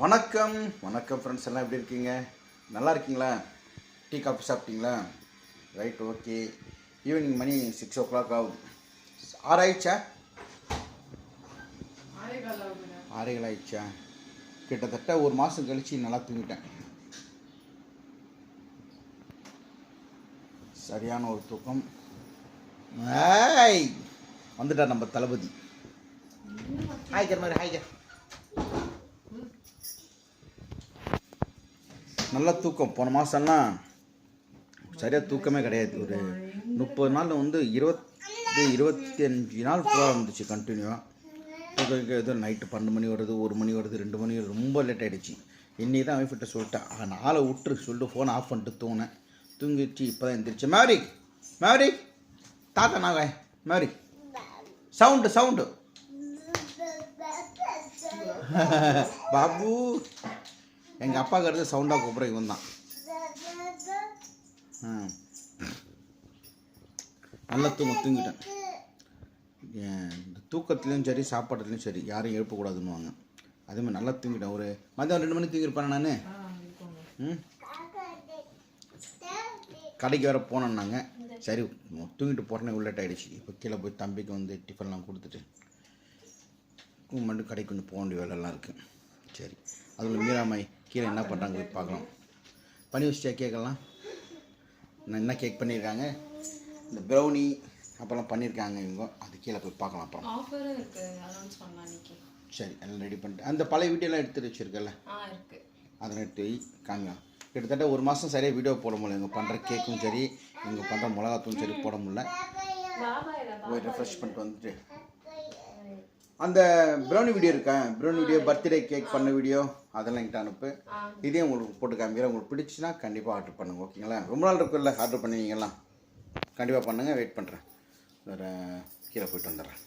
வணக்கம் வணக்கம் ஃப்ரெண்ட்ஸ், எல்லாம் எப்படி இருக்கீங்க? நல்லா இருக்கீங்களா? டீ காஃபி சாப்பிட்டீங்களா? Right, okay. ஈவினிங் மணி 6 o'clock ஆகுது. ஆறாயிடுச்சா? 6:15 ஆயிடுச்சா? கிட்டத்தட்ட ஒரு மாதம் கழித்து நல்லா தூங்கிட்டேன். சரியான ஒரு தூக்கம். வந்துட்டார் நம்ம தளபதி. ஹாய்கர் மாதிரி ஹாய்கர். நல்லா தூக்கம். போன மாதம்லாம் சரியாக தூக்கமே கிடையாது. ஒரு 30 நாள் 25 நாள் ஃபுல்லாக இருந்துச்சு கண்டினியூவாக. தூக்கம் ஏதோ நைட்டு 12 மணி வருது, 1 மணி வருது, 2 மணி வருது. ரொம்ப லேட் ஆகிடுச்சு. இன்னைக்கு தான் வைஃப்கிட்ட சொல்லிட்டேன், நாளை விட்டுரு சொல்லிட்டு ஃபோனை ஆஃப் பண்ணிட்டு தூங்கினேன். தூங்கிடுச்சு. இப்போ தான் எழுந்திரிச்சு. மேரி தாத்தா நாங்க மேரி சவுண்டு பாபு. எங்கள் அப்பாவுக்கு அடுத்து சவுண்டாக கூப்பிட்ற இவன் தான். நல்லா தூங்கிட்டேன். இந்த தூக்கத்துலேயும் சரி, சாப்பாட்டுலேயும் சரி, யாரையும் எழுப்பக்கூடாதுன்னுவாங்க. அதேமாதிரி நல்லா தூங்கிட்டேன். ஒரு மதியம் 2 மணிக்கு தூங்கியிருப்பேன் நான். கடைக்கு வேறு போனேன்னாங்க. சரி தூங்கிட்டு போகிறேன்னே லேட் ஆகிடுச்சு. இப்போ கீழே போய் தம்பிக்கு டிஃபன்லாம் கொடுத்துட்டு மட்டும் கடைக்கு கொஞ்சம் போக வேண்டிய வேலைலாம் இருக்குது. சரி, அதில் மீராமாய் கீழே என்ன பண்ணுறாங்க போய் பார்க்கலாம். பண்ணி வச்சிட்டா கேட்கலாம். என்ன கேக் பண்ணியிருக்காங்க, இந்த ப்ரௌனி அப்போல்லாம் பண்ணியிருக்காங்க இவங்க. அது கீழே போய் பார்க்கலாம். அப்புறம் சரி, எல்லாம் ரெடி பண்ணிட்டு அந்த பழைய வீடியோலாம் எடுத்து வச்சுருக்கல, அதெல்லாம் எடுத்து போய் காமிக்கலாம். கிட்டத்தட்ட ஒரு மாதம் சரியாக வீடியோ போட முடியல. இவங்க பண்ணுற கேக்கும் சரி, இவங்க பண்ணுற மிளகாத்தூளும் சரி போட முடியல. போய் ரெஃப்ரெஷ் பண்ணிட்டு வந்துட்டு அந்த ப்ரௌனி வீடியோ இருக்கேன், ப்ரௌனி வீடியோ, பர்த்டே கேக் பண்ண வீடியோ, அதெல்லாம் என்கிட்ட அனுப்பு. இதே உங்களுக்கு போட்டு காமிக்கிறேன். உங்களுக்கு பிடிச்சின்னா கண்டிப்பாக ஆர்டர் பண்ணுங்கள், ஓகேங்களா? ரொம்ப நாள் இருக்குல்ல ஆர்டர் பண்ணுவீங்கலாம், கண்டிப்பாக பண்ணுங்கள். வெயிட் பண்ணுறேன். வேறு கீழே போயிட்டு வந்துடுறேன்.